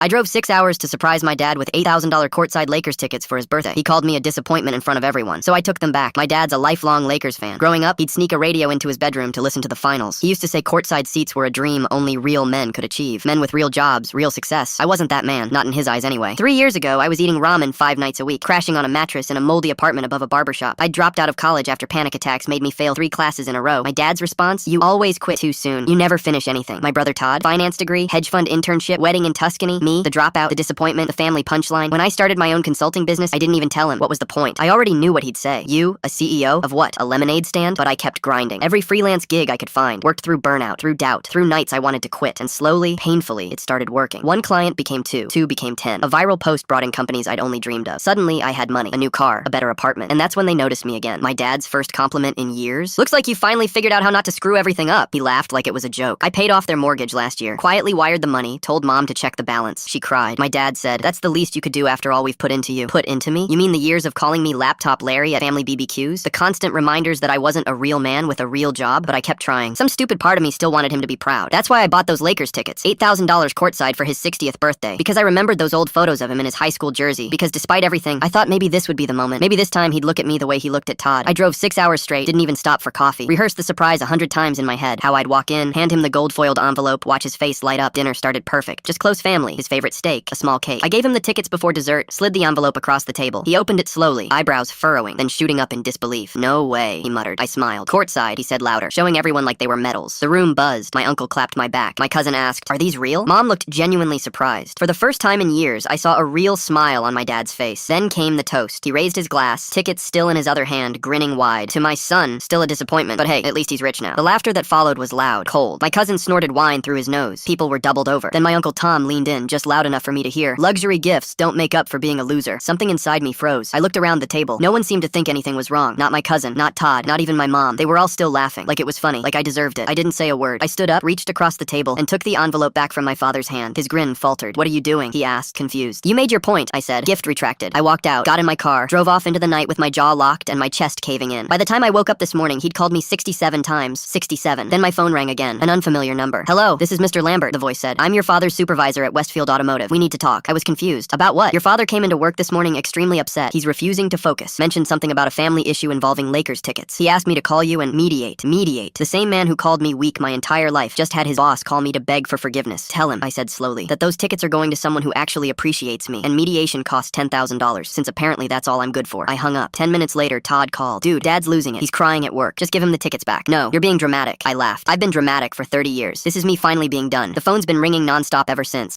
I drove 6 hours to surprise my dad with $8,000 courtside Lakers tickets for his birthday. He called me a disappointment in front of everyone, so I took them back. My dad's a lifelong Lakers fan. Growing up, he'd sneak a radio into his bedroom to listen to the finals. He used to say courtside seats were a dream only real men could achieve. Men with real jobs, real success. I wasn't that man, not in his eyes anyway. 3 years ago, I was eating ramen 5 nights a week, crashing on a mattress in a moldy apartment above a barbershop. I dropped out of college after panic attacks made me fail 3 classes in a row. My dad's response? You always quit too soon. You never finish anything. My brother Todd, finance degree, hedge fund internship, wedding in Tuscany. Me, the dropout, the disappointment, the family punchline. When I started my own consulting business, I didn't even tell him. What was the point? I already knew what he'd say. You, a CEO of what? A lemonade stand? But I kept grinding. Every freelance gig I could find. Worked through burnout, through doubt, through nights I wanted to quit. And slowly, painfully, it started working. 1 client became 2. 2 became 10. A viral post brought in companies I'd only dreamed of. Suddenly, I had money, a new car, a better apartment. And that's when they noticed me again. My dad's first compliment in years. Looks like you finally figured out how not to screw everything up. He laughed like it was a joke. I paid off their mortgage last year. Quietly wired the money, told mom to check the balance. She cried. My dad said, that's the least you could do after all we've put into you. Put into me? You mean the years of calling me Laptop Larry at family BBQs? The constant reminders that I wasn't a real man with a real job, but I kept trying. Some stupid part of me still wanted him to be proud. That's why I bought those Lakers tickets. $8,000 courtside for his 60th birthday. Because I remembered those old photos of him in his high school jersey. Because despite everything, I thought maybe this would be the moment. Maybe this time he'd look at me the way he looked at Todd. I drove 6 hours straight, didn't even stop for coffee. Rehearsed the surprise 100 times in my head. How I'd walk in, hand him the gold-foiled envelope, watch his face light up. Dinner started perfect. Just close family, his favorite steak, a small cake. I gave him the tickets before dessert, slid the envelope across the table. He opened it slowly, eyebrows furrowing, then shooting up in disbelief. No way, he muttered. I smiled. Courtside, he said louder, showing everyone like they were medals. The room buzzed. My uncle clapped my back. My cousin asked, are these real? Mom looked genuinely surprised. For the first time in years, I saw a real smile on my dad's face. Then came the toast. He raised his glass, tickets still in his other hand, grinning wide. To my son, still a disappointment, but hey, at least he's rich now. The laughter that followed was loud, cold. My cousin snorted wine through his nose. People were doubled over. Then my Uncle Tom leaned in, just loud enough for me to hear. Luxury gifts don't make up for being a loser. Something inside me froze. I looked around the table. No one seemed to think anything was wrong. Not my cousin, not Todd, not even my mom. They were all still laughing, like it was funny, like I deserved it. I didn't say a word. I stood up, reached across the table, and took the envelope back from my father's hand. His grin faltered. What are you doing? He asked, confused. You made your point, I said. Gift retracted. I walked out, got in my car, drove off into the night with my jaw locked and my chest caving in. By the time I woke up this morning, he'd called me 67 times. 67. Then my phone rang again. An unfamiliar number. Hello, this is Mr. Lambert, the voice said. I'm your father's supervisor at Westfield Automotive. We need to talk. I was confused. About what? Your father came into work this morning extremely upset. He's refusing to focus. Mentioned something about a family issue involving Lakers tickets. He asked me to call you and mediate. Mediate. The same man who called me weak my entire life just had his boss call me to beg for forgiveness. Tell him, I said slowly, that those tickets are going to someone who actually appreciates me, and mediation costs $10,000, since apparently that's all I'm good for. I hung up. 10 minutes later, Todd called. Dude, Dad's losing it. He's crying at work. Just give him the tickets back. No, you're being dramatic. I laughed. I've been dramatic for 30 years. This is me finally being done. The phone's been ringing nonstop ever since.